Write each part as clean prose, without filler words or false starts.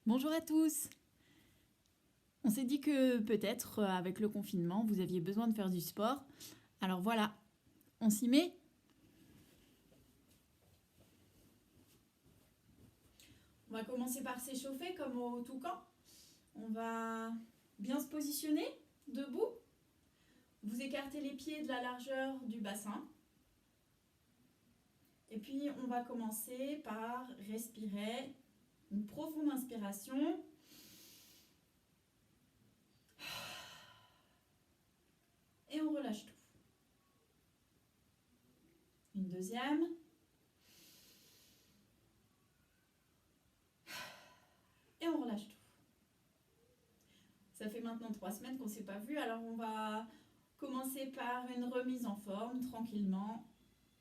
Bonjour à tous. On s'est dit que peut-être avec le confinement, vous aviez besoin de faire du sport. Alors voilà, on s'y met. On va commencer par s'échauffer comme au toucan. On va bien se positionner debout. Vous écartez les pieds de la largeur du bassin. Et puis on va commencer par respirer une profonde inspiration. Et on relâche tout. Une deuxième. Et on relâche tout. Ça fait maintenant 3 semaines qu'on ne s'est pas vu, alors on va commencer par une remise en forme tranquillement.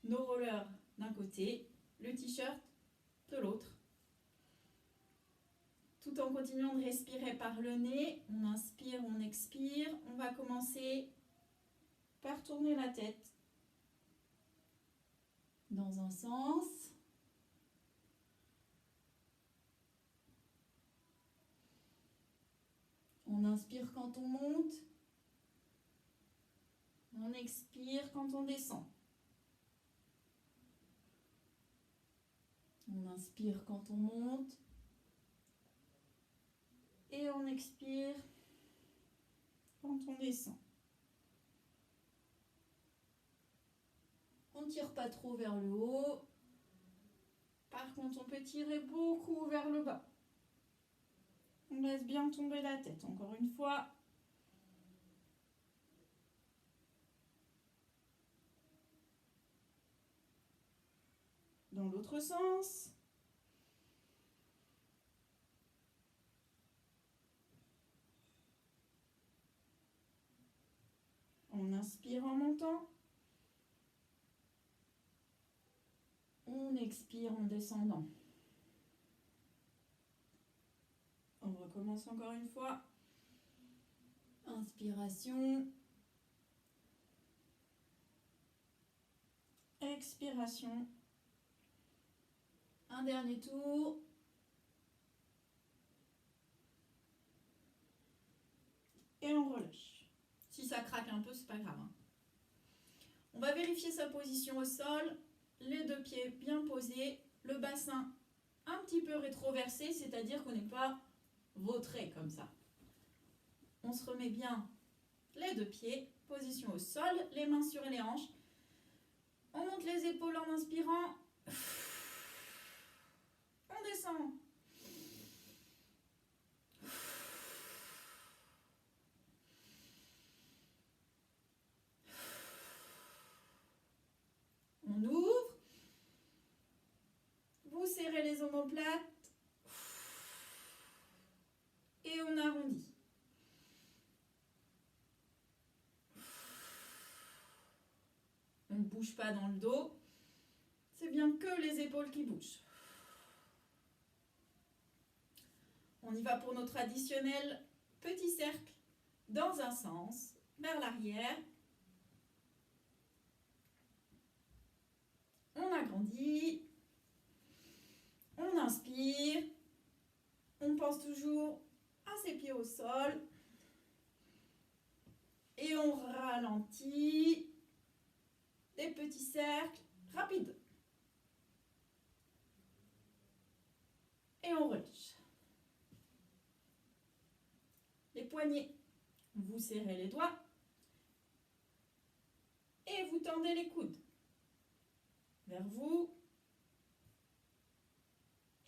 Nos rollers d'un côté, le t-shirt de l'autre. Tout en continuant de respirer par le nez, on inspire, on expire. On va commencer par tourner la tête dans un sens. On inspire quand on monte. On expire quand on descend. On inspire quand on monte. Et on expire quand on descend. On ne tire pas trop vers le haut. Par contre, on peut tirer beaucoup vers le bas. On laisse bien tomber la tête. Encore une fois. Dans l'autre sens. On inspire en montant. On expire en descendant. On recommence encore une fois. Inspiration. Expiration. Un dernier tour. Et on relâche. Si ça craque un peu, c'est pas grave. On va vérifier sa position au sol. Les deux pieds bien posés. Le bassin un petit peu rétroversé, c'est-à-dire qu'on n'est pas vautré comme ça. On se remet bien les deux pieds. Position au sol. Les mains sur les hanches. On monte les épaules en inspirant. On descend. On ouvre. Vous serrez les omoplates. Et on arrondit. On ne bouge pas dans le dos. C'est bien que les épaules qui bougent. On y va pour nos traditionnels petits cercles dans un sens, vers l'arrière. On agrandit. On inspire. On pense toujours à ses pieds au sol. Et on ralentit. Des petits cercles rapides. Et on relâche. Les poignets, vous serrez les doigts. Et vous tendez les coudes vers vous.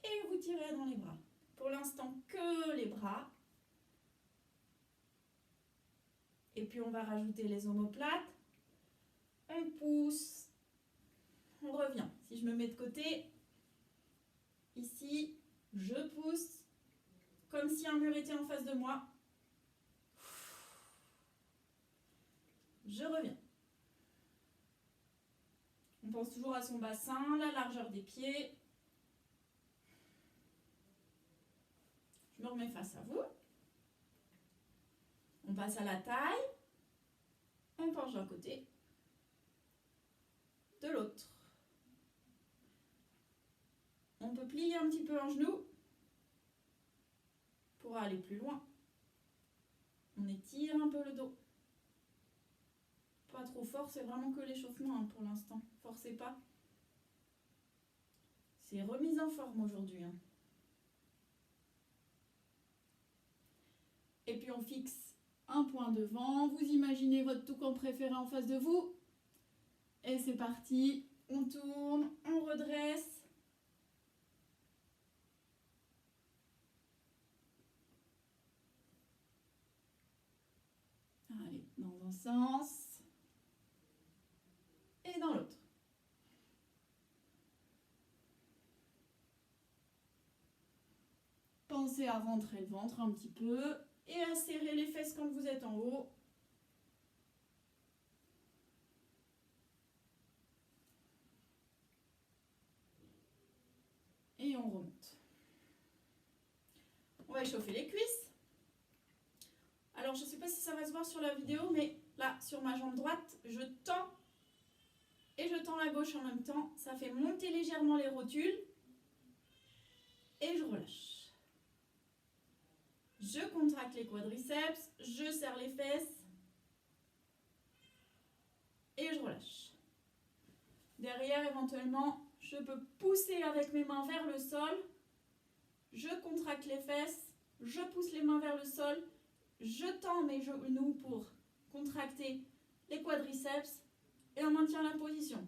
Et vous tirez dans les bras. Pour l'instant, que les bras. Et puis on va rajouter les omoplates. On pousse. On revient. Si je me mets de côté, ici, je pousse. Comme si un mur était en face de moi. Je reviens. On pense toujours à son bassin, la largeur des pieds. Je me remets face à vous. On passe à la taille. On penche d'un côté, de l'autre. On peut plier un petit peu en genou. pour aller plus loin. On étire un peu le dos. Pas trop fort, c'est vraiment que l'échauffement pour l'instant. Forcez pas. C'est remise en forme aujourd'hui. Et puis on fixe un point devant. Vous imaginez votre toucan préféré en face de vous. Et c'est parti. On tourne, on redresse. Allez, dans un sens et dans l'autre. Pensez à rentrer le ventre un petit peu et à serrer les fesses quand vous êtes en haut. Et on remonte. On va échauffer les cuisses. Alors, je ne sais pas si ça va se voir sur la vidéo, mais là, sur ma jambe droite, je tends et je tends la gauche en même temps. Ça fait monter légèrement les rotules et je relâche. Je contracte les quadriceps, je serre les fesses et je relâche. Derrière, éventuellement, je peux pousser avec mes mains vers le sol. Je contracte les fesses, je pousse les mains vers le sol, je tends mes genoux pour contracter les quadriceps et on maintient la position.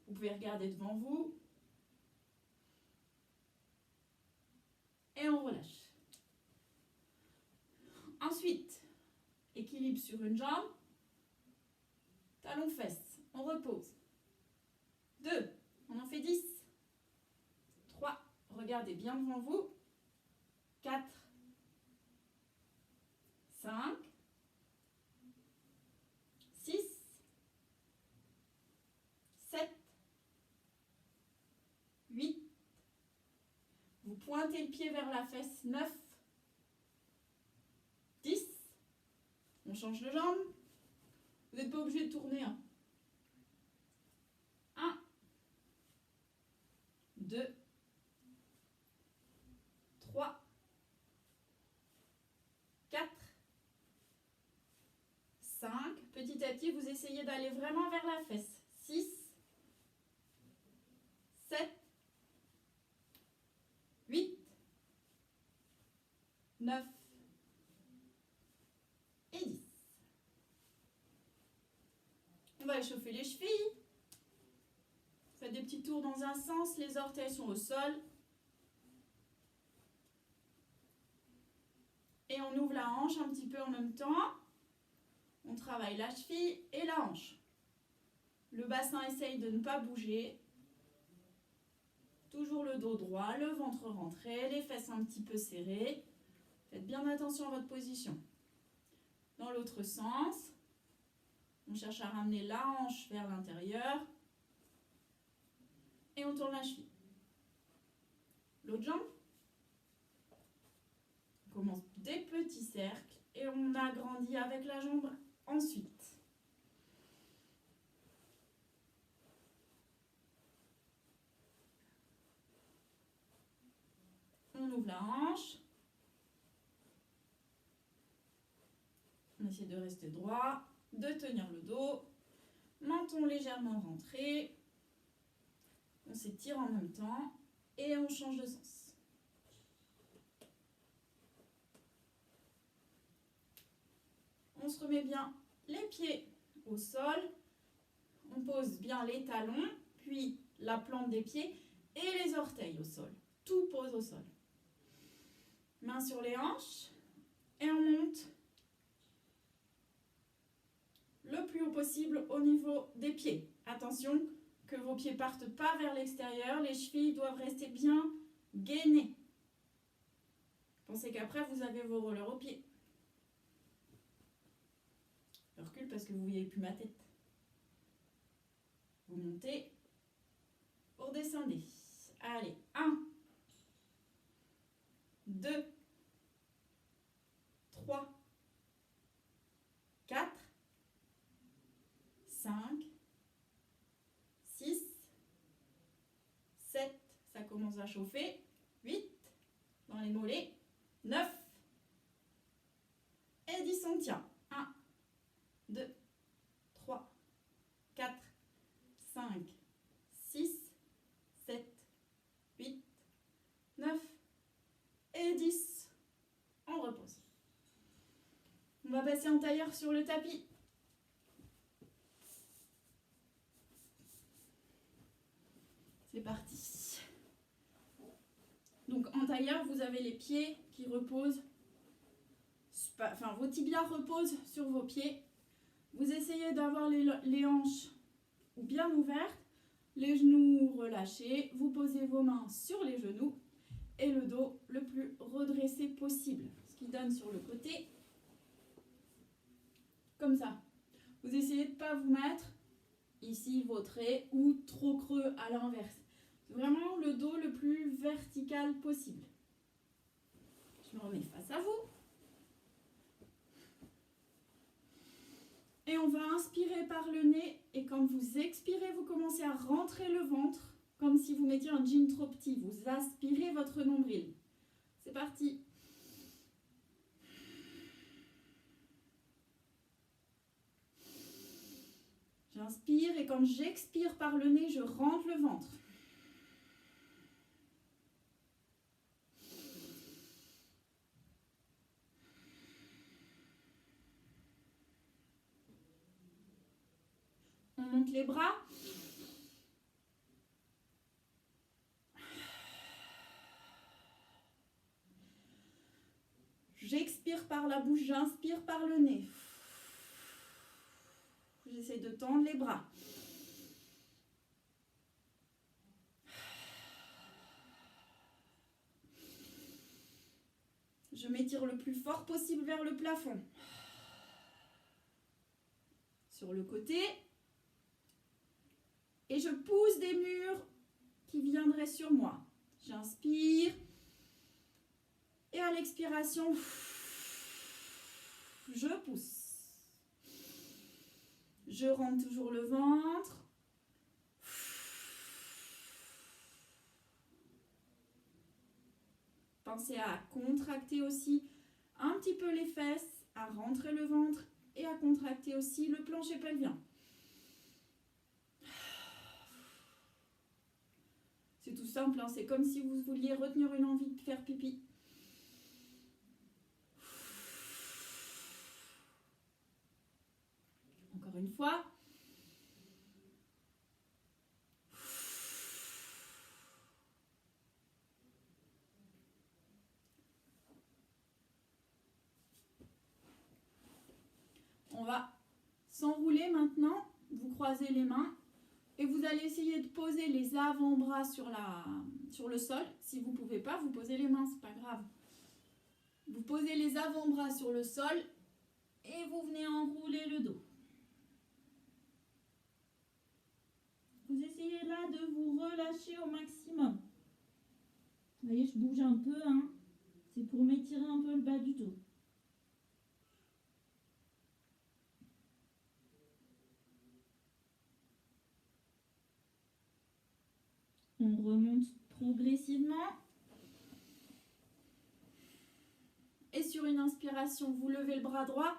Vous pouvez regarder devant vous et on relâche. Ensuite, équilibre sur une jambe, talon fesses, on repose. 2, on en fait 10. 3, regardez bien devant vous. 4, 5, 6, 7, 8. Vous pointez le pied vers la fesse. 9, 10. On change de jambe. Vous n'êtes pas obligé de tourner. 1, 2, 3, 4, 5. Petit à petit, vous essayez d'aller vraiment vers la fesse. 6, 7, 8, 9 et 10. On va échauffer les chevilles. Faites des petits tours dans un sens, les orteils sont au sol. Et on ouvre la hanche un petit peu en même temps. On travaille la cheville et la hanche. Le bassin essaye de ne pas bouger. Toujours le dos droit, le ventre rentré, les fesses un petit peu serrées. Faites bien attention à votre position. Dans l'autre sens, on cherche à ramener la hanche vers l'intérieur. Et on tourne la cheville. L'autre jambe. On commence des petits cercles et on agrandit avec la jambe ensuite. On ouvre la hanche. On essaie de rester droit, de tenir le dos. Menton légèrement rentré. On s'étire en même temps et on change de sens. On se remet bien les pieds au sol. On pose bien les talons, puis la plante des pieds et les orteils au sol. Tout pose au sol. Mains sur les hanches et on monte le plus haut possible au niveau des pieds. Attention que vos pieds partent pas vers l'extérieur. Les chevilles doivent rester bien gainées. Pensez qu'après vous avez vos rollers aux pieds. Je recule parce que vous ne voyez plus ma tête. Vous montez, vous redescendez. Allez, 1, 2, 3, 4, 5, 6, 7, ça commence à chauffer. 8 dans les mollets. 9 et 10, on tient. 1, 2, 3, 4, 5, 6, 7, 8, 9 et 10. On repose. On va passer en tailleur sur le tapis. C'est parti. Donc en tailleur, vous avez les pieds qui reposent, enfin vos tibias reposent sur vos pieds. Vous essayez d'avoir les hanches bien ouvertes, les genoux relâchés. Vous posez vos mains sur les genoux et le dos le plus redressé possible. Ce qui donne sur le côté, comme ça. Vous essayez de ne pas vous mettre ici vautré ou trop creux à l'inverse. Vraiment le dos le plus vertical possible. Je me remets face à vous. Et on va inspirer par le nez. Et quand vous expirez, vous commencez à rentrer le ventre. Comme si vous mettiez un jean trop petit. Vous aspirez votre nombril. C'est parti. J'inspire et quand j'expire par le nez, je rentre le ventre. On monte les bras. J'expire par la bouche, j'inspire par le nez. J'essaie de tendre les bras. Je m'étire le plus fort possible vers le plafond. Sur le côté. Et je pousse des murs qui viendraient sur moi. J'inspire. Et à l'expiration, je pousse. Je rentre toujours le ventre. Pensez à contracter aussi un petit peu les fesses, à rentrer le ventre et à contracter aussi le plancher pelvien. C'est tout simple, hein, c'est comme si vous vouliez retenir une envie de faire pipi. Encore une fois. On va s'enrouler maintenant. Vous croisez les mains et vous allez essayer de poser les avant-bras sur le sol. Si vous ne pouvez pas, vous posez les mains, c'est pas grave. Vous posez les avant-bras sur le sol et vous venez enrouler le dos. Vous essayez là de vous relâcher au maximum. Vous voyez, je bouge un peu, hein. C'est pour m'étirer un peu le bas du dos. On remonte progressivement. Et sur une inspiration, vous levez le bras droit.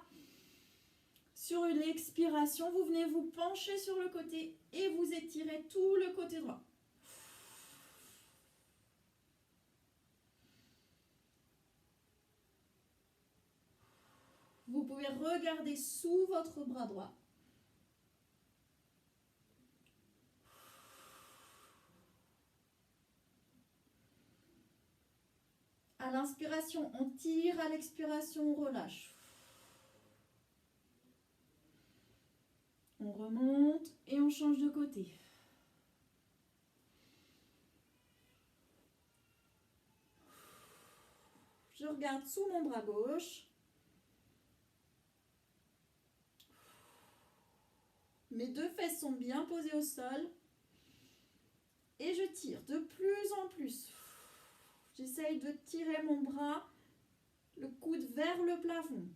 Sur une expiration, vous venez vous pencher sur le côté et vous étirez tout le côté droit. Vous pouvez regarder sous votre bras droit. À l'inspiration, on tire, à l'expiration, on relâche. On remonte et on change de côté. Je regarde sous mon bras gauche. Mes deux fesses sont bien posées au sol. Et je tire de plus en plus. J'essaye de tirer mon bras, le coude vers le plafond.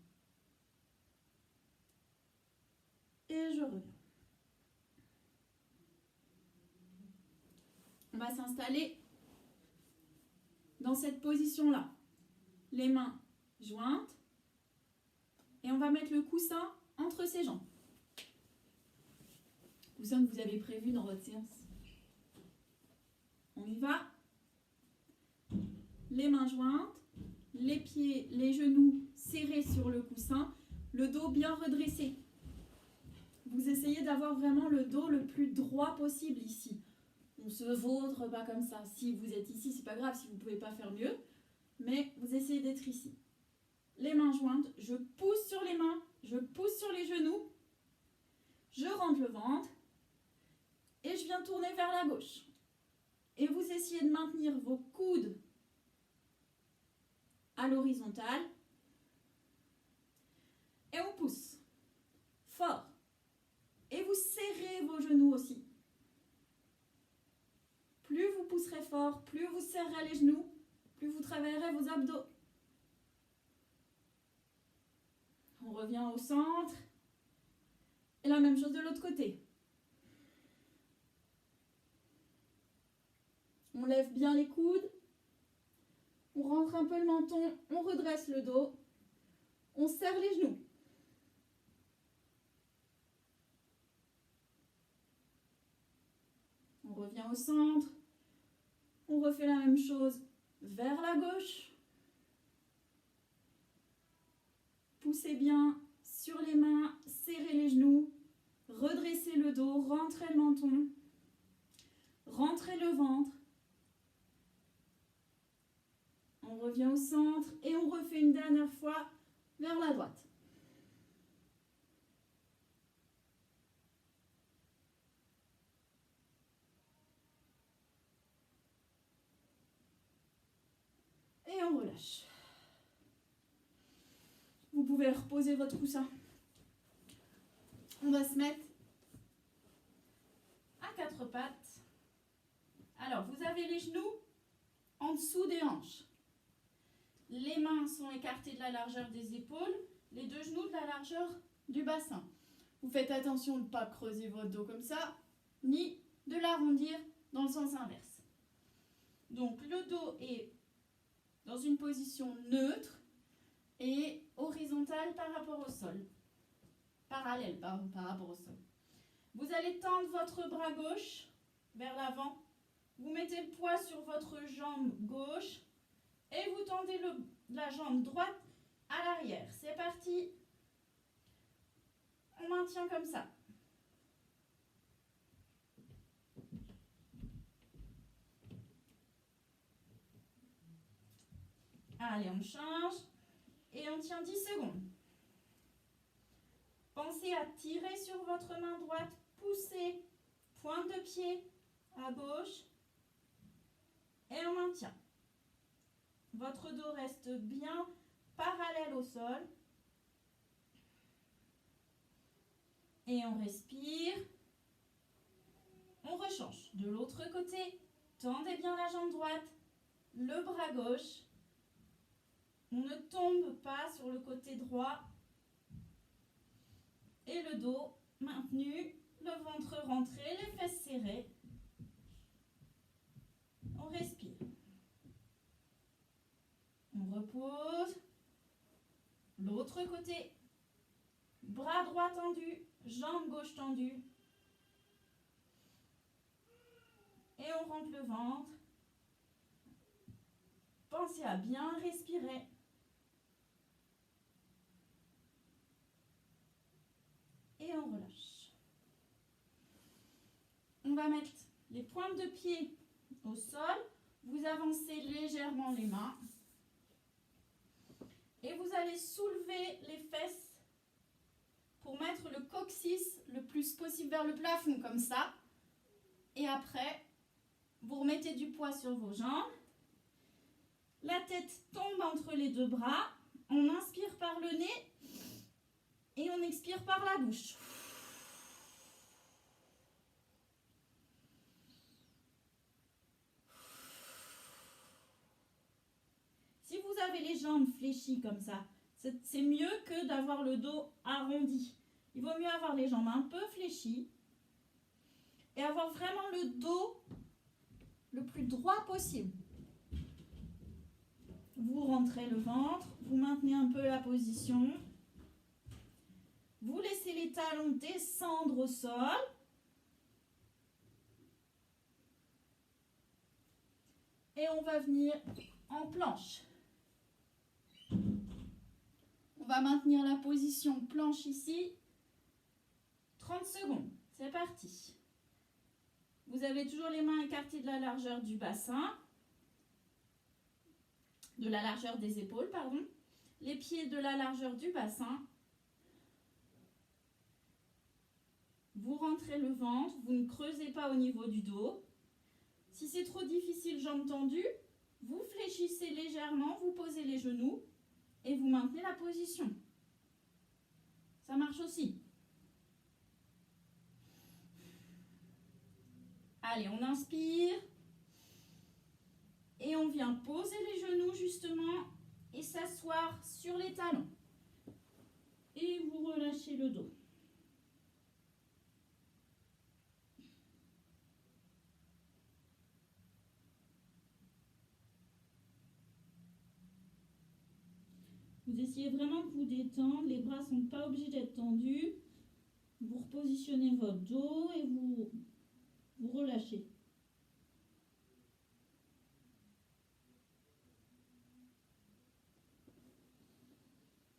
Et je reviens. On va s'installer dans cette position-là. Les mains jointes. Et on va mettre le coussin entre ses jambes. Coussin que vous avez prévu dans votre séance. On y va. Les mains jointes, les pieds, les genoux serrés sur le coussin, le dos bien redressé. Vous essayez d'avoir vraiment le dos le plus droit possible ici. On se vautre pas comme ça. Si vous êtes ici, c'est pas grave si vous ne pouvez pas faire mieux, mais vous essayez d'être ici. Les mains jointes, je pousse sur les mains, je pousse sur les genoux, je rentre le ventre et je viens tourner vers la gauche. Et vous essayez de maintenir vos coudes à l'horizontale et on pousse fort. Et vous serrez vos genoux aussi. Plus vous pousserez fort, plus vous serrerez les genoux, plus vous travaillerez vos abdos. On revient au centre. Et la même chose de l'autre côté. On lève bien les coudes. On rentre un peu le menton. On redresse le dos. On serre les genoux. On revient au centre. On refait la même chose vers la gauche. Poussez bien sur les mains, serrez les genoux, redressez le dos, rentrez le menton, rentrez le ventre. On revient au centre et on refait une dernière fois vers la droite. Et on relâche. Vous pouvez reposer votre coussin. On va se mettre à quatre pattes. Alors, vous avez les genoux en dessous des hanches. Les mains sont écartées de la largeur des épaules, les deux genoux de la largeur du bassin. Vous faites attention de ne pas creuser votre dos comme ça, ni de l'arrondir dans le sens inverse. Donc, le dos est dans une position neutre et horizontale par rapport au sol. Parallèle, pardon, par rapport au sol. Vous allez tendre votre bras gauche vers l'avant. Vous mettez le poids sur votre jambe gauche et vous tendez la jambe droite à l'arrière. C'est parti. On maintient comme ça. Allez, on change et on tient 10 secondes. Pensez à tirer sur votre main droite, poussez, pointe de pied à gauche et on maintient. Votre dos reste bien parallèle au sol. Et on respire. On rechange. De l'autre côté, tendez bien la jambe droite, le bras gauche. On ne tombe pas sur le côté droit. Et le dos maintenu, le ventre rentré, les fesses serrées. On respire. On repose. L'autre côté. Bras droit tendu, jambe gauche tendue. Et on rentre le ventre. Pensez à bien respirer. Et on relâche. On va mettre les pointes de pied au sol. Vous avancez légèrement les mains. Et vous allez soulever les fesses pour mettre le coccyx le plus possible vers le plafond, comme ça. Et après, vous remettez du poids sur vos jambes. La tête tombe entre les deux bras. On inspire par le nez et on expire par la bouche. Si vous avez les jambes fléchies comme ça, c'est mieux que d'avoir le dos arrondi. Il vaut mieux avoir les jambes un peu fléchies et avoir vraiment le dos le plus droit possible. vous rentrez le ventre, vous maintenez un peu la position. Vous laissez les talons descendre au sol. Et on va venir en planche. On va maintenir la position planche ici. 30 secondes. C'est parti. Vous avez toujours les mains écartées de la largeur du bassin. De la largeur des épaules, pardon. Les pieds de la largeur du bassin. Vous rentrez le ventre. Vous ne creusez pas au niveau du dos. Si c'est trop difficile, jambes tendues, vous fléchissez légèrement, vous posez les genoux et vous maintenez la position. Ça marche aussi. Allez, on inspire. Et on vient poser les genoux justement et s'asseoir sur les talons. Et vous relâchez le dos. Vous essayez vraiment de vous détendre, les bras ne sont pas obligés d'être tendus. Vous repositionnez votre dos et vous relâchez.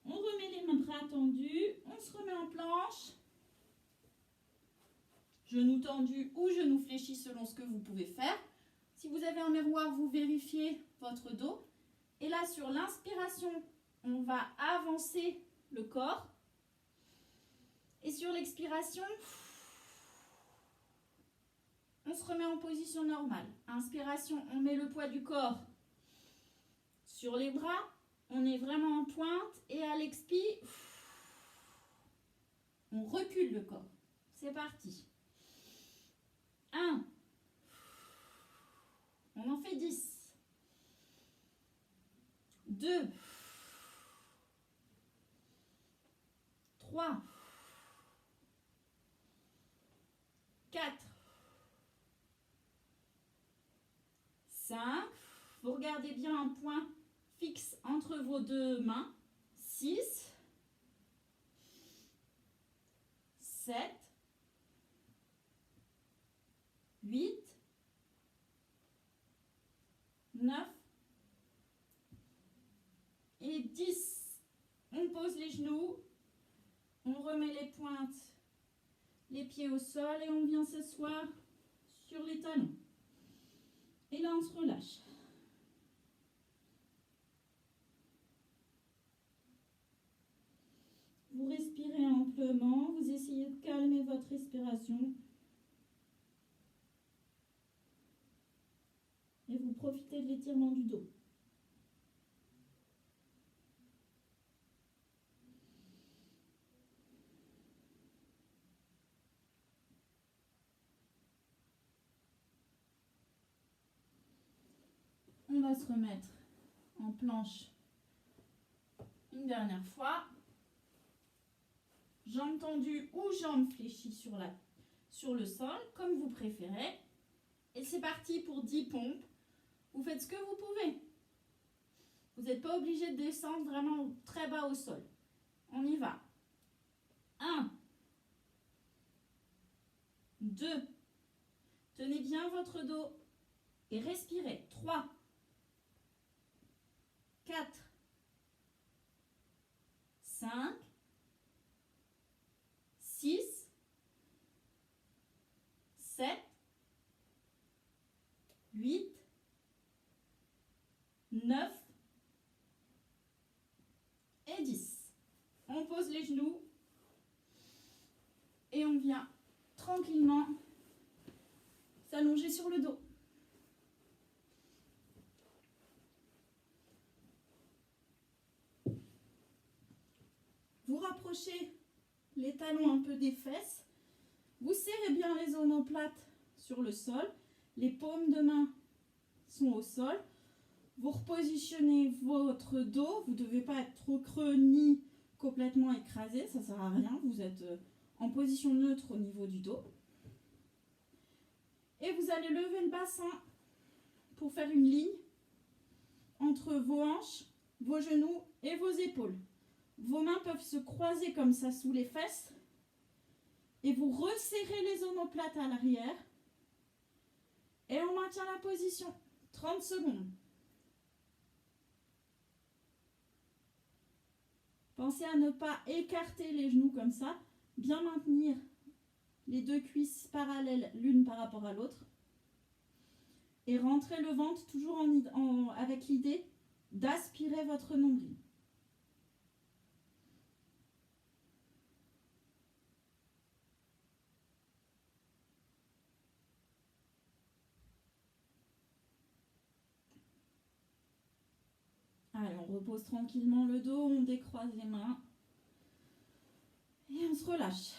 On remet les bras tendus, on se remet en planche. Genoux tendus ou genoux fléchis selon ce que vous pouvez faire. Si vous avez un miroir, vous vérifiez votre dos. Et là, sur l'inspiration, on va avancer le corps. Et sur l'expiration, on se remet en position normale. Inspiration, on met le poids du corps sur les bras. On est vraiment en pointe. Et à l'expire, on recule le corps. C'est parti. 1. On en fait 10. 2. 3. 4. 5. Vous regardez bien un point fixe entre vos deux mains. 6. 7. 8. 9. Et 10. On pose les genoux. On remet les pointes, les pieds au sol et on vient s'asseoir sur les talons. Et là, on se relâche. Vous respirez amplement, vous essayez de calmer votre respiration. Et vous profitez de l'étirement du dos. On va se remettre en planche une dernière fois. Jambes tendues ou jambes fléchies sur le sol, comme vous préférez. Et c'est parti pour 10 pompes. Vous faites ce que vous pouvez. Vous n'êtes pas obligé de descendre vraiment très bas au sol. On y va. 1. 2. Tenez bien votre dos et respirez. 3. 4. 5. 6. 7. 8. 9. Et 10. On pose les genoux et on vient tranquillement s'allonger sur le dos. Vous rapprochez les talons un peu des fesses. Vous serrez bien les omoplates sur le sol. Les paumes de main sont au sol. Vous repositionnez votre dos. Vous ne devez pas être trop creux ni complètement écrasé. Ça ne sert à rien. Vous êtes en position neutre au niveau du dos. Et vous allez lever le bassin pour faire une ligne. entre vos hanches, vos genoux et vos épaules. Vos mains peuvent se croiser comme ça sous les fesses et vous resserrez les omoplates à l'arrière et on maintient la position 30 secondes. Pensez à ne pas écarter les genoux comme ça, bien maintenir les deux cuisses parallèles l'une par rapport à l'autre et rentrez le ventre toujours avec l'idée d'aspirer votre nombril. Allez, on repose tranquillement le dos, on décroise les mains et on se relâche.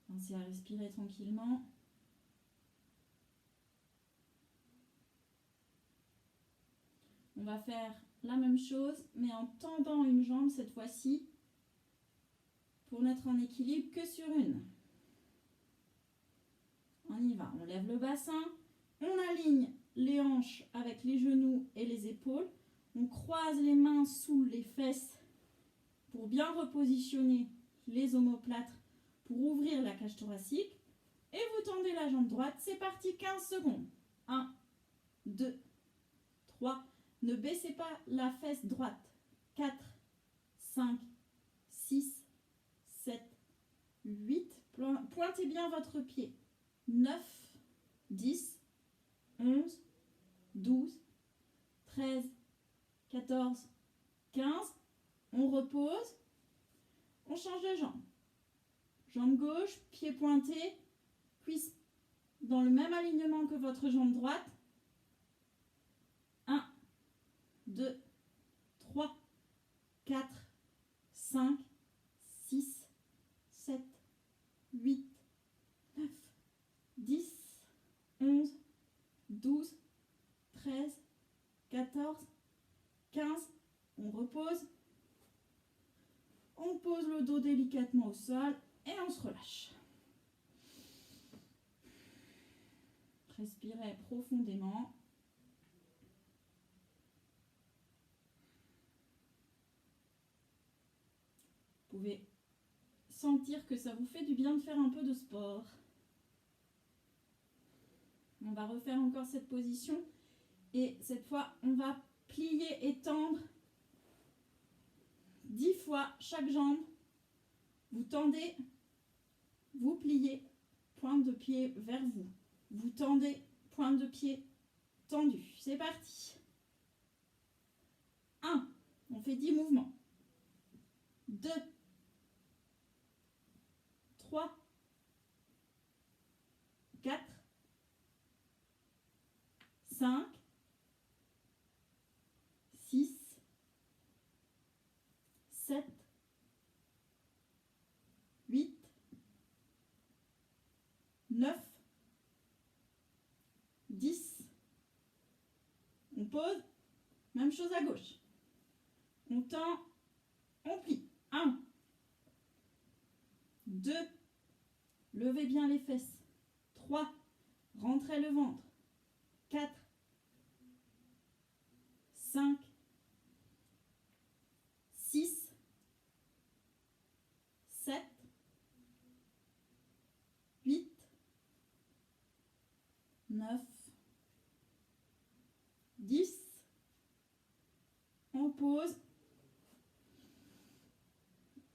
Pensez à respirer tranquillement. On va faire la même chose, mais en tendant une jambe cette fois-ci pour n'être en équilibre que sur une. On y va, on lève le bassin, on aligne les hanches avec les genoux et les épaules, on croise les mains sous les fesses pour bien repositionner les omoplates pour ouvrir la cage thoracique et vous tendez la jambe droite. C'est parti, 15 secondes. 1, 2, 3, ne baissez pas la fesse droite. 4, 5, 6, 7, 8, pointez bien votre pied. 9, 10, 11, 12, 13, 14, 15. On repose. On change de jambe. Jambe gauche, pied pointé, cuisse dans le même alignement que votre jambe droite. 1, 2, 3, 4, 5, 6, 7, 8, 9, 10, 11, 12, 13, 14, 15. On repose. On pose le dos délicatement au sol et on se relâche. Respirez profondément. Vous pouvez sentir que ça vous fait du bien de faire un peu de sport. On va refaire encore cette position et cette fois on va plier et tendre 10 fois chaque jambe. Vous tendez, vous pliez, pointe de pied vers vous. Vous tendez, pointe de pied tendue. C'est parti. 1, on fait 10 mouvements. 2, 3, 4, 5, 6, 7, 8, 9, 10. On pose. Même chose à gauche. On tend, on plie. 1, 2, levez bien les fesses. 3, rentrez le ventre. 4, 5, 6, 7, 8, 9, 10. On pose.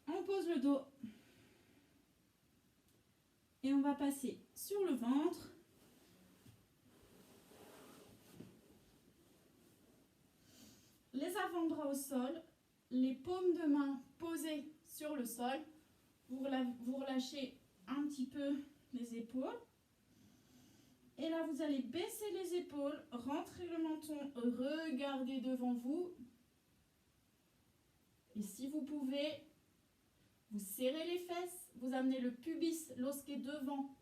On pose le dos. Et on va passer sur le ventre. Les avant-bras au sol, les paumes de main posées sur le sol. Vous relâchez un petit peu les épaules. Et là, vous allez baisser les épaules, rentrer le menton, regardez devant vous. Et si vous pouvez, vous serrez les fesses, vous amenez le pubis, l'os qui est devant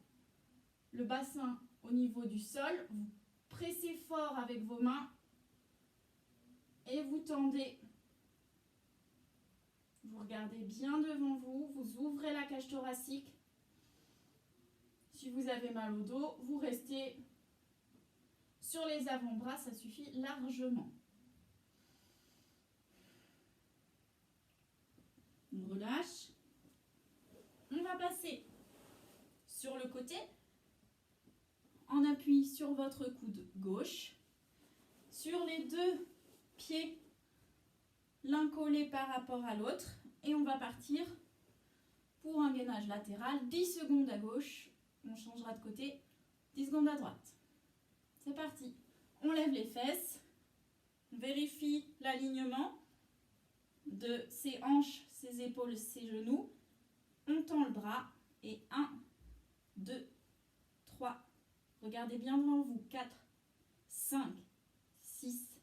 le bassin au niveau du sol. Vous pressez fort avec vos mains et vous tendez. Vous regardez bien devant vous, vous ouvrez la cage thoracique. Si vous avez mal au dos, vous restez Sur les avant-bras, ça suffit largement. On relâche. On va passer sur le côté en appui sur votre coude gauche, sur les deux pieds, l'un collé par rapport à l'autre, et on va partir pour un gainage latéral, 10 secondes à gauche, on changera de côté, 10 secondes à droite. C'est parti. On lève les fesses, on vérifie l'alignement de ses hanches, ses épaules, ses genoux. On tend le bras et 1, 2, 3. Regardez bien devant vous. 4, 5, 6,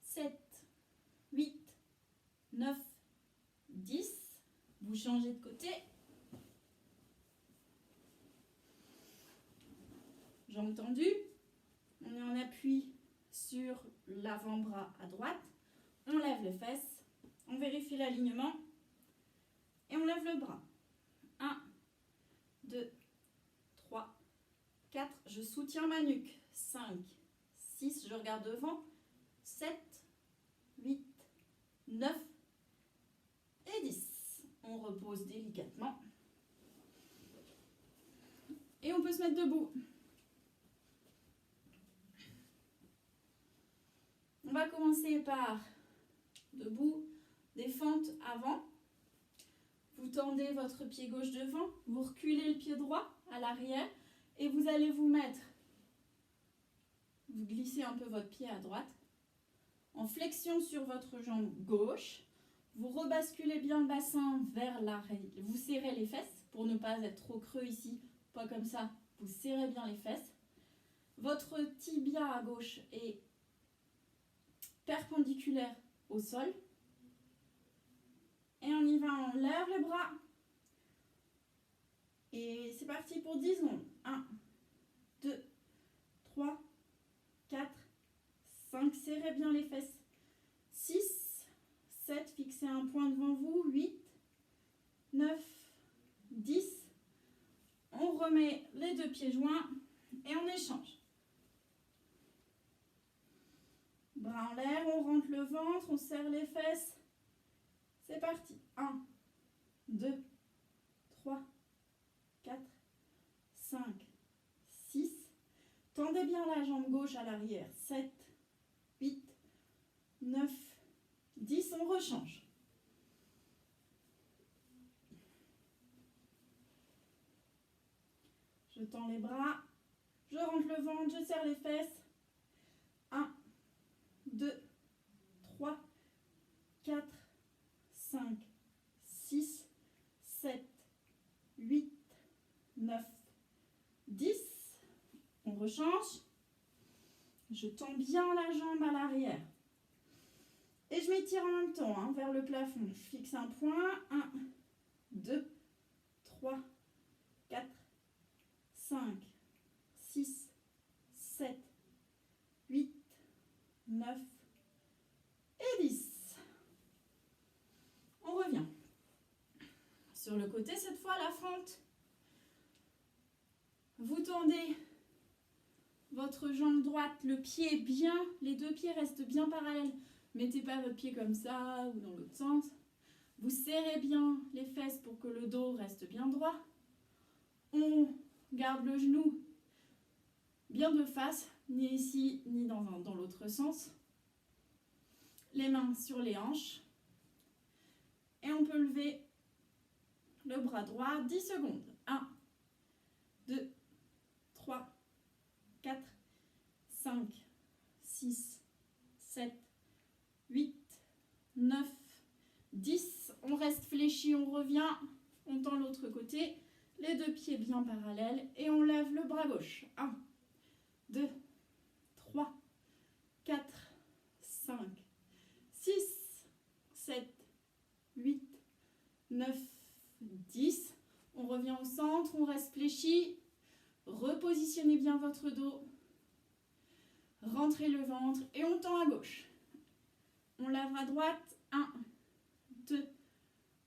7, 8, 9, 10. Vous changez de côté. Jambes tendues. On est en appui sur l'avant-bras à droite. On lève les fesses. On vérifie l'alignement. Et on lève le bras. 1, 2, 3, 4. Je soutiens ma nuque. 5, 6. Je regarde devant. 7, 8, 9 et 10. On repose délicatement. Et on peut se mettre debout. On va commencer par debout, des fentes avant. Vous tendez votre pied gauche devant, vous reculez le pied droit à l'arrière et vous allez vous mettre, vous glissez un peu votre pied à droite, en flexion sur votre jambe gauche. Vous rebasculez bien le bassin vers l'arrière. Vous serrez les fesses pour ne pas être trop creux ici, pas comme ça. Vous serrez bien les fesses. Votre tibia à gauche est perpendiculaire au sol. Et on y va, on lève les bras. Et c'est parti pour 10 secondes. 1, 2, 3, 4, 5. Serrez bien les fesses. 6, 7, fixez un point devant vous. 8, 9, 10. On remet les deux pieds joints et on échange. Bras en l'air, on rentre le ventre, on serre les fesses. C'est parti. 1, 2, 3, 4, 5, 6. Tendez bien la jambe gauche à l'arrière. 7, 8, 9, 10. On rechange. Je tends les bras. Je rentre le ventre, je serre les fesses. 1, 2, 3, 4, 5, 6, 7, 8, 9, 10. On rechange. Je tends bien la jambe à l'arrière. Et je m'étire en même temps vers le plafond. Je fixe un point. 1, 2, 3, 4, 5, 6, 7, 8, 9 et 10. On revient. Sur le côté, cette fois, la fente. Vous tendez votre jambe droite, le pied bien, les deux pieds restent bien parallèles. Mettez pas votre pied comme ça ou dans l'autre sens. Vous serrez bien les fesses pour que le dos reste bien droit. On garde le genou bien de face, ni ici ni dans l'autre sens. Les mains sur les hanches. Et on peut lever le bras droit 10 secondes. 1, 2, 3, 4, 5, 6, 7, 8, 9, 10. On reste fléchi, on revient, on tend l'autre côté. Les deux pieds bien parallèles et on lève le bras gauche. 1, 2, 3, 4, 5, 6, 7, 8, 9, 10. On revient au centre, on reste fléchi. Repositionnez bien votre dos. Rentrez le ventre et on tend à gauche. On lève à droite. 1, 2,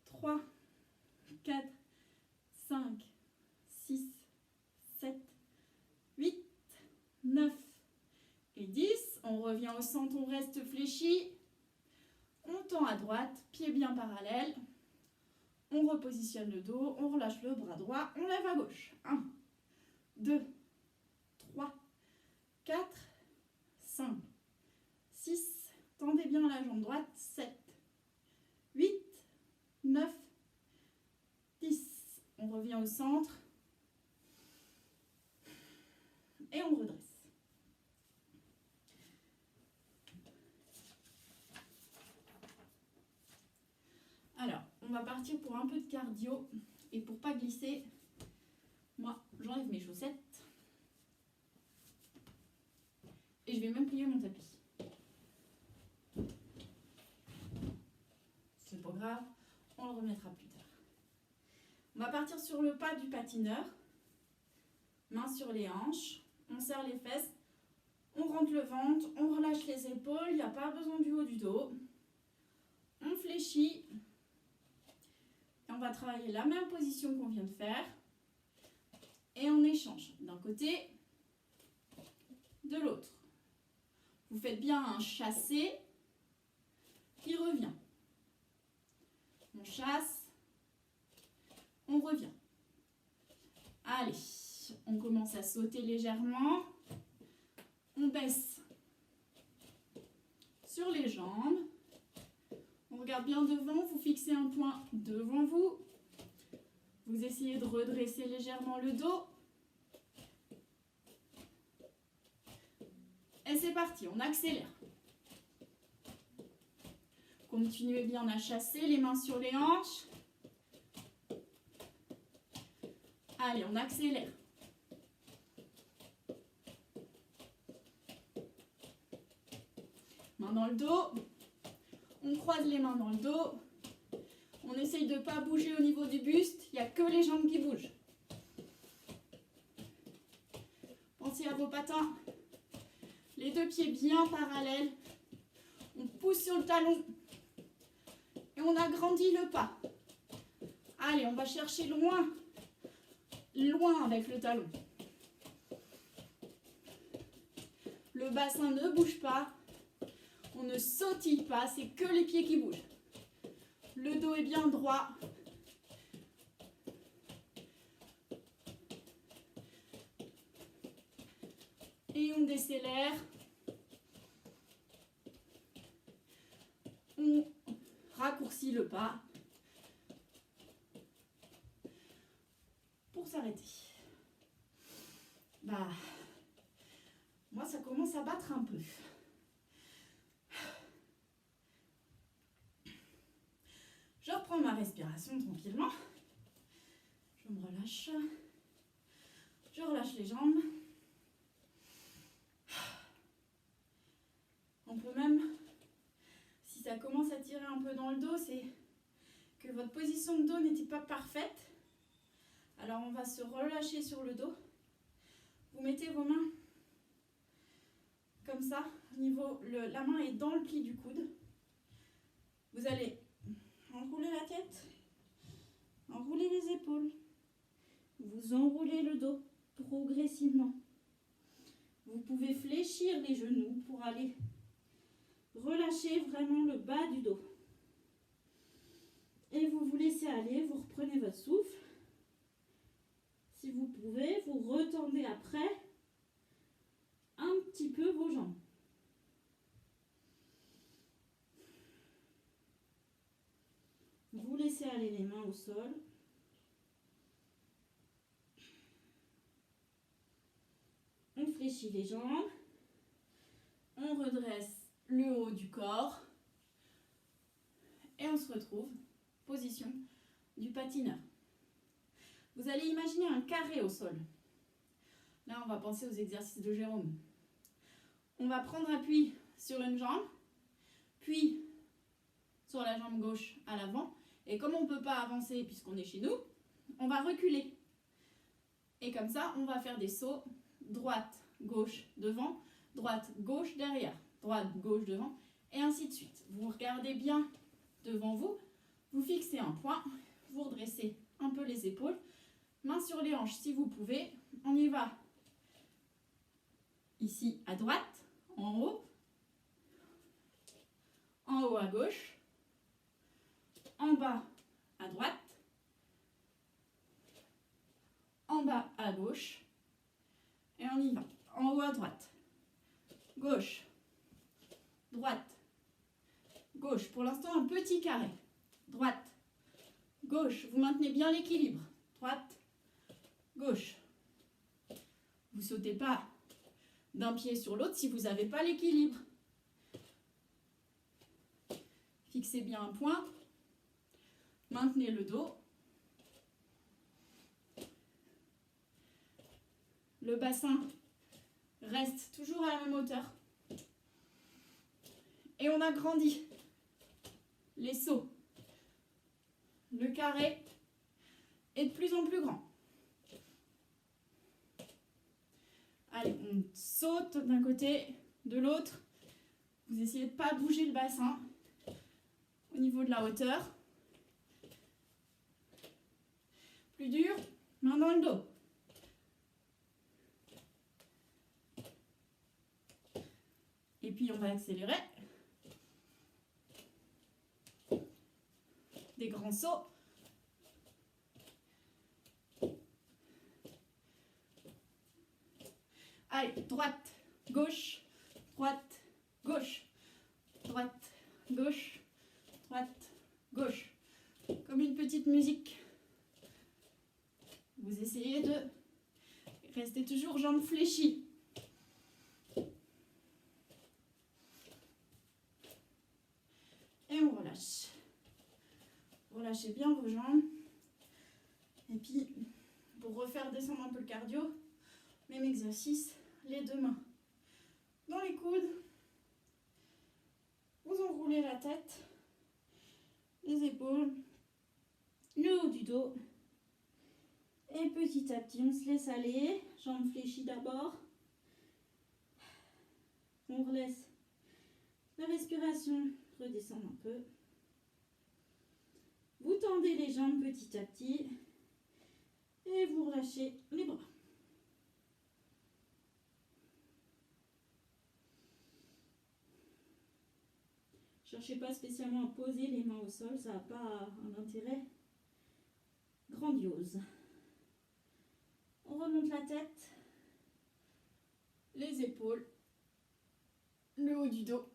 3, 4, 5, 6, 7, 8, 9, revient au centre, on reste fléchi. On tend à droite, pied bien parallèle. On repositionne le dos, on relâche le bras droit, on lève à gauche. 1, 2, 3, 4, 5, 6. Tendez bien la jambe droite. 7, 8, 9, 10. On revient au centre. Et on redresse. Alors, on va partir pour un peu de cardio. Et pour pas glisser, moi, j'enlève mes chaussettes. Et je vais même plier mon tapis. C'est pas grave, on le remettra plus tard. On va partir sur le pas du patineur. Mains sur les hanches. On serre les fesses. On rentre le ventre. On relâche les épaules. Il n'y a pas besoin du haut du dos. On fléchit. Et on va travailler la même position qu'on vient de faire. Et on échange d'un côté, de l'autre. Vous faites bien un chassé qui revient. On chasse, on revient. Allez, on commence à sauter légèrement. On baisse sur les jambes. On regarde bien devant, vous fixez un point devant vous. Vous essayez de redresser légèrement le dos. Et c'est parti, on accélère. Continuez bien à chasser, les mains sur les hanches. Allez, on accélère. Main dans le dos. On croise les mains dans le dos. On essaye de ne pas bouger au niveau du buste. Il n'y a que les jambes qui bougent. Pensez à vos patins. Les deux pieds bien parallèles. On pousse sur le talon. Et on agrandit le pas. Allez, on va chercher loin. Loin avec le talon. Le bassin ne bouge pas. On ne sautille pas, c'est que les pieds qui bougent. Le dos est bien droit. Et on décélère. On raccourcit le pas. Pour s'arrêter. Moi ça commence à battre un peu. Je reprends ma respiration tranquillement. Je me relâche. Je relâche les jambes. On peut même, si ça commence à tirer un peu dans le dos, c'est que votre position de dos n'était pas parfaite. Alors on va se relâcher sur le dos. Vous mettez vos mains comme ça. La main est dans le pli du coude. Vous allez enrouler la tête, enrouler les épaules. Vous enroulez le dos progressivement. Vous pouvez fléchir les genoux pour aller relâcher vraiment le bas du dos. Et vous vous laissez aller, vous reprenez votre souffle. Si vous pouvez, vous retendez après un petit peu vos jambes. Vous laissez aller les mains au sol. On fléchit les jambes. On redresse le haut du corps. Et on se retrouve, position du patineur. Vous allez imaginer un carré au sol. Là, on va penser aux exercices de Jérôme. On va prendre appui sur une jambe, puis sur la jambe gauche à l'avant. Et comme on ne peut pas avancer puisqu'on est chez nous, on va reculer. Et comme ça, on va faire des sauts droite, gauche, devant, droite, gauche, derrière, droite, gauche, devant, et ainsi de suite. Vous regardez bien devant vous, vous fixez un point, vous redressez un peu les épaules, mains sur les hanches si vous pouvez. On y va. Ici à droite, en haut, haut à gauche, en bas à droite, en bas à gauche, et on y va. En haut à droite, gauche, droite, gauche. Pour l'instant, un petit carré. Droite, gauche. Vous maintenez bien l'équilibre. Droite, gauche. Vous ne sautez pas d'un pied sur l'autre si vous n'avez pas l'équilibre. Fixez bien un point. Maintenez le dos. Le bassin reste toujours à la même hauteur. Et on agrandit les sauts. Le carré est de plus en plus grand. Allez, on saute d'un côté, de l'autre. Vous essayez de ne pas bouger le bassin au niveau de la hauteur. Plus dur, main dans le dos. Et puis on va accélérer. Des grands sauts. Allez, droite, gauche, droite, gauche, droite, gauche, droite, gauche. Comme une petite musique. Vous essayez de rester toujours jambes fléchies. Et on relâche. Relâchez bien vos jambes. Et puis, pour refaire descendre un peu le cardio, même exercice, les deux mains dans les coudes. Vous enroulez la tête, les épaules, le haut du dos. Et petit à petit, on se laisse aller. Jambes fléchies d'abord. On relaisse la respiration redescendre un peu. Vous tendez les jambes petit à petit. Et vous relâchez les bras. Cherchez pas spécialement à poser les mains au sol, ça n'a pas un intérêt grandiose. On remonte la tête, les épaules, le haut du dos.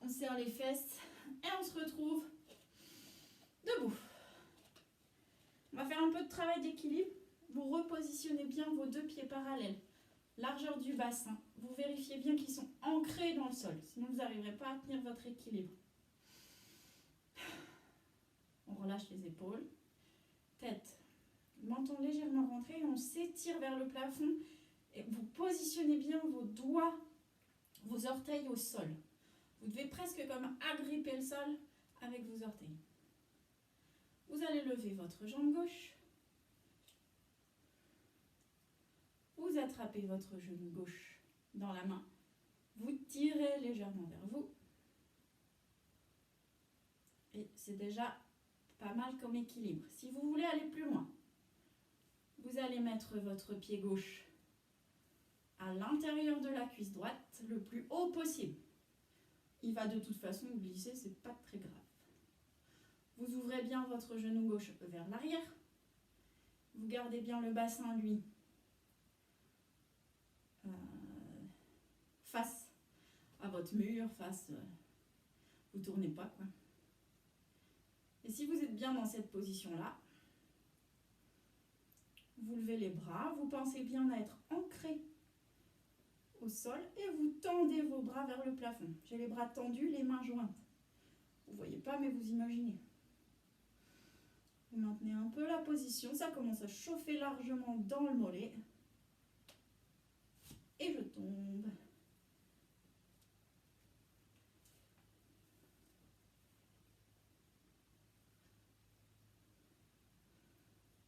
On serre les fesses et on se retrouve debout. On va faire un peu de travail d'équilibre. Vous repositionnez bien vos deux pieds parallèles. Largeur du bassin. Vous vérifiez bien qu'ils sont ancrés dans le sol. Sinon, vous n'arriverez pas à tenir votre équilibre. On relâche les épaules. Tête. Menton légèrement rentré. Et on s'étire vers le plafond. Et vous positionnez bien vos doigts, vos orteils au sol. Vous devez presque comme agripper le sol avec vos orteils. Vous allez lever votre jambe gauche. Vous attrapez votre genou gauche dans la main. Vous tirez légèrement vers vous. Et c'est déjà pas mal comme équilibre. Si vous voulez aller plus loin, vous allez mettre votre pied gauche à l'intérieur de la cuisse droite, le plus haut possible. Il va de toute façon glisser, c'est pas très grave. Vous ouvrez bien votre genou gauche vers l'arrière. Vous gardez bien le bassin, lui, face à votre mur, vous ne tournez pas, quoi. Et si vous êtes bien dans cette position-là, vous levez les bras, vous pensez bien à être ancré au sol et vous tendez vos bras vers le plafond. J'ai les bras tendus, les mains jointes. Vous ne voyez pas, mais vous imaginez. Vous maintenez un peu la position, ça commence à chauffer largement dans le mollet. Et je tombe.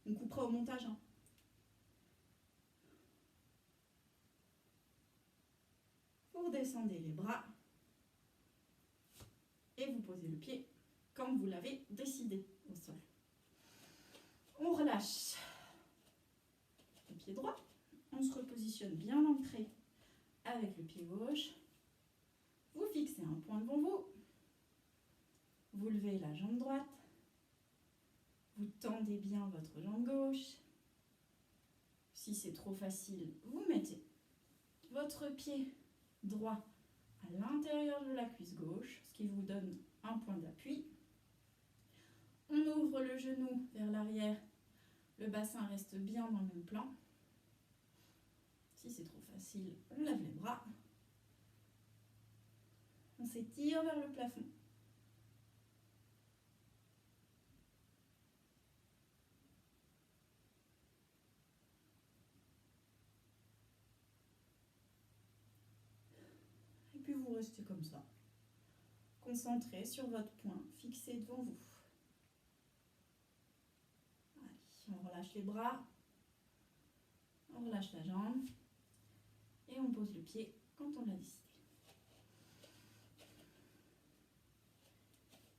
On coupera au montage, hein. Vous redescendez les bras et vous posez le pied comme vous l'avez décidé au sol. On relâche le pied droit, on se repositionne bien ancré avec le pied gauche. Vous fixez un point devant vous. Vous levez la jambe droite. Vous tendez bien votre jambe gauche. Si c'est trop facile, vous mettez votre pied droit à l'intérieur de la cuisse gauche, ce qui vous donne un point d'appui. On ouvre le genou vers l'arrière. Le bassin reste bien dans le même plan. Si c'est trop facile, on lève les bras. On s'étire vers le plafond. Et puis vous restez comme ça, concentré sur votre point fixé devant vous. Allez, on relâche les bras, on relâche la jambe et on pose le pied quand on l'a décidé.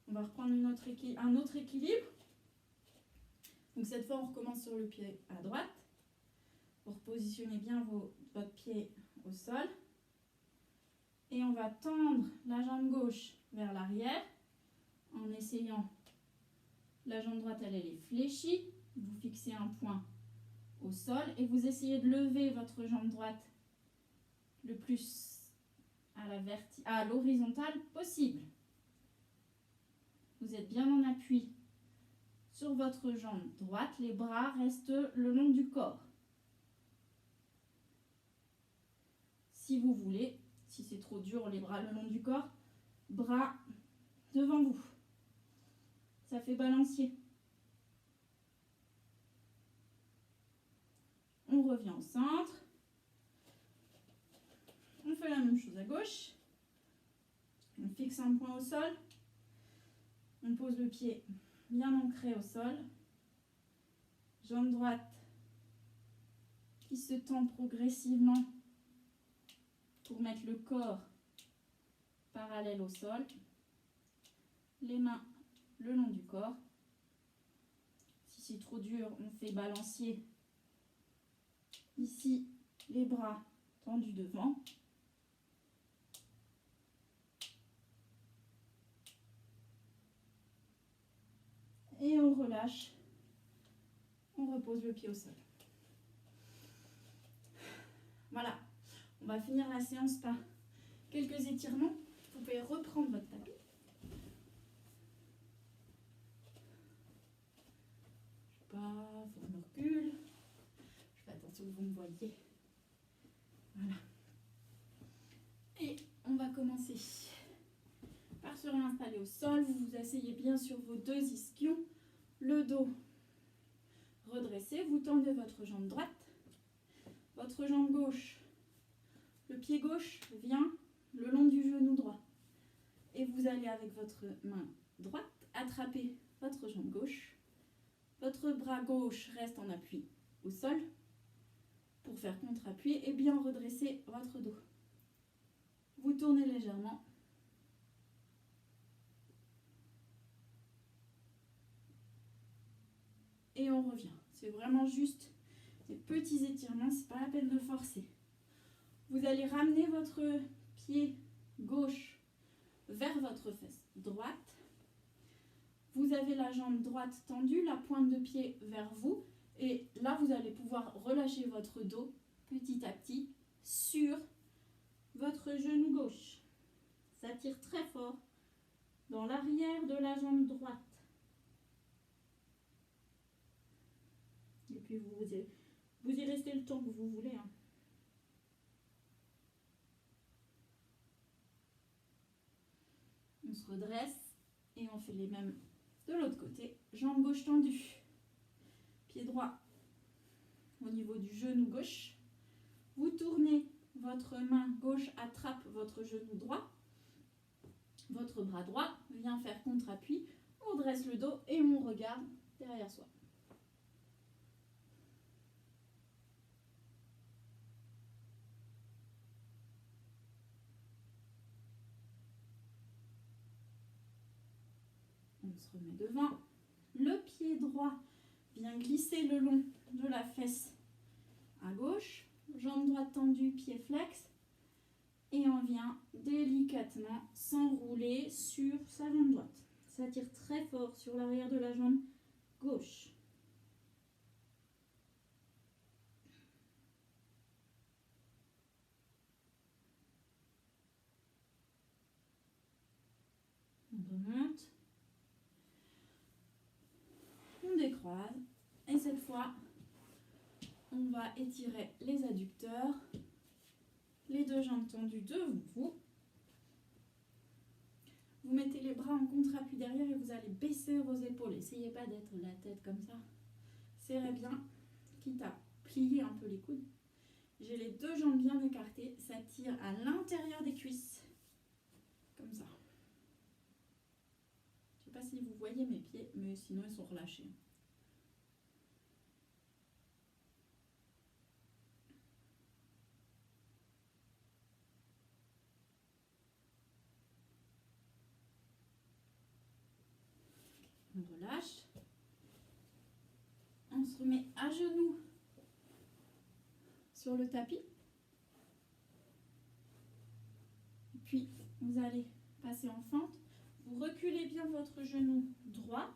On va reprendre un autre équilibre. Donc cette fois, on recommence sur le pied à droite. Vous repositionnez bien votre pied au sol. Et on va tendre la jambe gauche vers l'arrière en essayant. La jambe droite, elle est fléchie. Vous fixez un point au sol et vous essayez de lever votre jambe droite le plus à l'horizontale possible. Vous êtes bien en appui sur votre jambe droite. Les bras restent le long du corps. Si vous voulez, si c'est trop dur, les bras le long du corps, bras devant vous. Ça fait balancier. On revient au centre. On fait la même chose à gauche. On fixe un point au sol. On pose le pied bien ancré au sol. Jambe droite qui se tend progressivement pour mettre le corps parallèle au sol. Les mains le long du corps. Si c'est trop dur, on fait balancier. Ici, les bras tendus devant. Et on relâche. On repose le pied au sol. Voilà. On va finir la séance par quelques étirements. Vous pouvez reprendre votre tapis. Je me recule. Je fais attention que vous me voyez. Voilà. Et on va commencer par se réinstaller au sol. Vous vous asseyez bien sur vos deux ischions. Le dos redressé. Vous tendez votre jambe droite. Votre jambe gauche. Le pied gauche vient le long du genou droit. Et vous allez avec votre main droite attraper votre jambe gauche. Votre bras gauche reste en appui au sol pour faire contre-appui et bien redresser votre dos. Vous tournez légèrement. Et on revient. C'est vraiment juste des petits étirements, c'est pas la peine de forcer. Vous allez ramener votre pied gauche vers votre fesse droite. Vous avez la jambe droite tendue, la pointe de pied vers vous. Et là, vous allez pouvoir relâcher votre dos petit à petit sur votre genou gauche. Ça tire très fort dans l'arrière de la jambe droite. Et puis vous y restez le temps que vous voulez. On se redresse et on fait les mêmes de l'autre côté. Jambe gauche tendue. Pied droit au niveau du genou gauche. Vous tournez, votre main gauche attrape votre genou droit. Votre bras droit vient faire contre-appui. On dresse le dos et on regarde derrière soi. On se remet devant. Le pied droit vient glisser le long de la fesse à gauche. Jambe droite tendue, pied flex. Et on vient délicatement s'enrouler sur sa jambe droite. Ça tire très fort sur l'arrière de la jambe gauche. On remonte. On décroise. Et cette fois, on va étirer les adducteurs. Les deux jambes tendues devant vous. Vous mettez les bras en contre-appui derrière et vous allez baisser vos épaules. Essayez pas d'être la tête comme ça. Serrez bien, quitte à plier un peu les coudes. J'ai les deux jambes bien écartées. Ça tire à l'intérieur des cuisses. Comme ça. Je ne sais pas si vous voyez mes pieds, mais sinon ils sont relâchés. On relâche. On se remet à genoux sur le tapis. Puis, vous allez passer en fente. Vous reculez bien votre genou droit.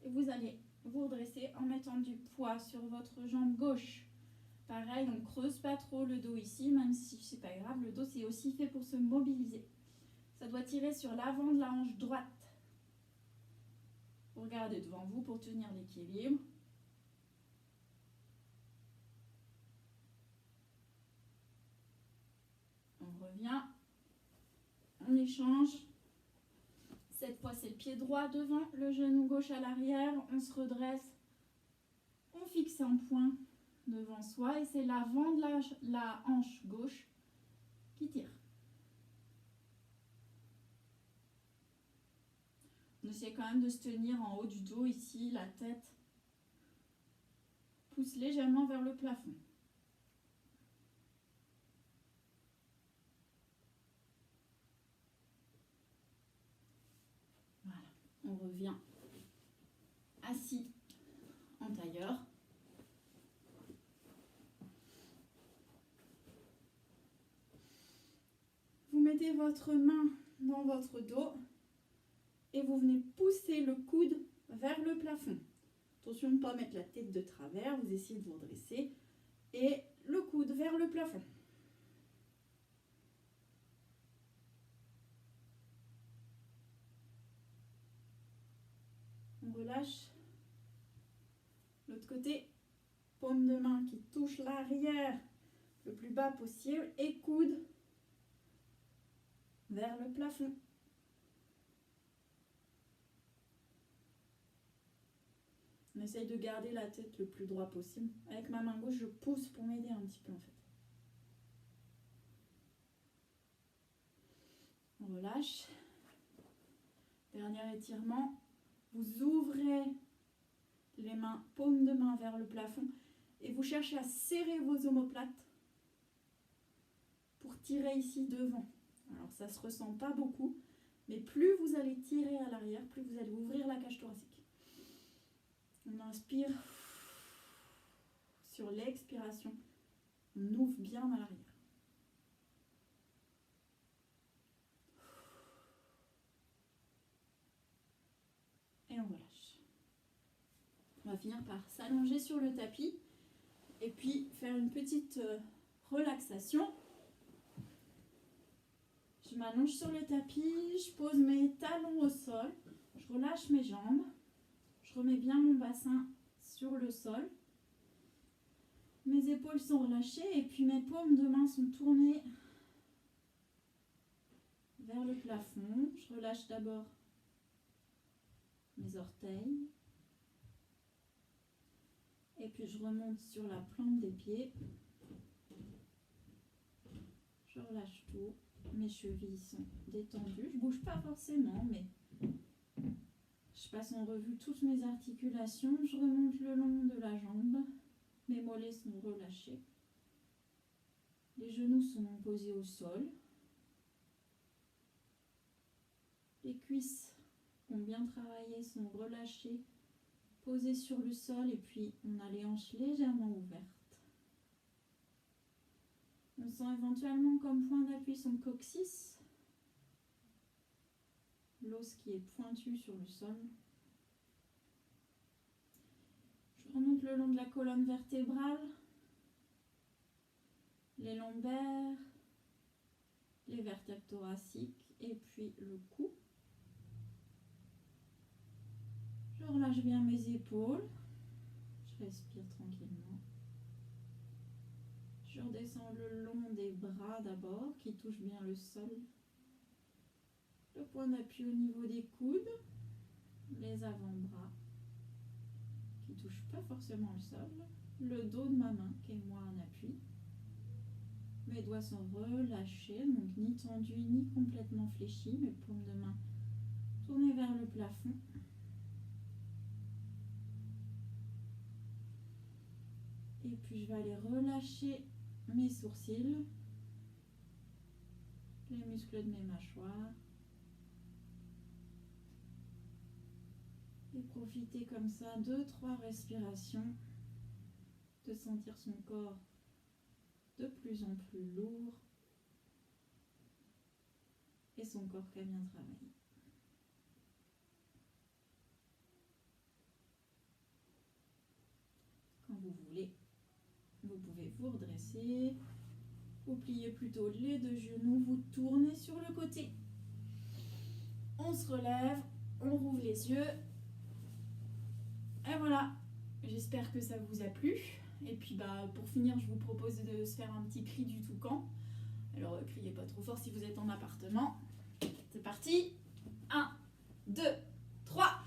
Et vous allez vous redresser en mettant du poids sur votre jambe gauche. Pareil, on ne creuse pas trop le dos ici, même si c'est pas grave. Le dos, c'est aussi fait pour se mobiliser. Ça doit tirer sur l'avant de la hanche droite. Vous regardez devant vous pour tenir l'équilibre. On revient. On échange. Cette fois, c'est le pied droit devant, le genou gauche à l'arrière. On se redresse. On fixe un point devant soi et c'est l'avant de la hanche gauche qui tire. On essaie quand même de se tenir en haut du dos ici, la tête pousse légèrement vers le plafond. Voilà, on revient assis en tailleur. Vous mettez votre main dans votre dos et vous venez pousser le coude vers le plafond. Attention de ne pas mettre la tête de travers, vous essayez de vous redresser et le coude vers le plafond. On relâche. L'autre côté, paume de main qui touche l'arrière le plus bas possible et coude vers le plafond. On essaye de garder la tête le plus droit possible. Avec ma main gauche, je pousse pour m'aider un petit peu en fait. On relâche. Dernier étirement. Vous ouvrez les mains, paume de main vers le plafond et vous cherchez à serrer vos omoplates pour tirer ici devant. Alors ça ne se ressent pas beaucoup, mais plus vous allez tirer à l'arrière, plus vous allez ouvrir la cage thoracique. On inspire. Sur l'expiration, on ouvre bien à l'arrière. Et on relâche. On va finir par s'allonger sur le tapis et puis faire une petite relaxation. Je m'allonge sur le tapis, je pose mes talons au sol, je relâche mes jambes, je remets bien mon bassin sur le sol. Mes épaules sont relâchées et puis mes paumes de main sont tournées vers le plafond. Je relâche d'abord mes orteils. Et puis je remonte sur la plante des pieds. Je relâche tout. Mes chevilles sont détendues. Je ne bouge pas forcément, mais je passe en revue toutes mes articulations. Je remonte le long de la jambe. Mes mollets sont relâchés. Les genoux sont posés au sol. Les cuisses ont bien travaillé, sont relâchées, posées sur le sol et puis on a les hanches légèrement ouvertes. On sent éventuellement comme point d'appui son coccyx, l'os qui est pointu sur le sol. Je remonte le long de la colonne vertébrale, les lombaires, les vertèbres thoraciques et puis le cou. Je relâche bien mes épaules. Je respire tranquillement. Je redescends le long des bras d'abord qui touchent bien le sol. Le point d'appui au niveau des coudes, les avant-bras qui ne touchent pas forcément le sol, le dos de ma main qui est moi en appui. Mes doigts sont relâchés, donc ni tendus ni complètement fléchis, mes paumes de main tournées vers le plafond. Et puis je vais aller relâcher mes sourcils, les muscles de mes mâchoires. Et profiter comme ça 2-3 respirations, de sentir son corps de plus en plus lourd et son corps qui a bien travaillé. Quand vous voulez, vous pouvez vous redresser, vous pliez plutôt les deux genoux, vous tournez sur le côté. On se relève, on rouvre les yeux. Et voilà, j'espère que ça vous a plu. Et puis pour finir, je vous propose de se faire un petit cri du toucan. Alors criez pas trop fort si vous êtes en appartement. C'est parti. 1, 2, 3.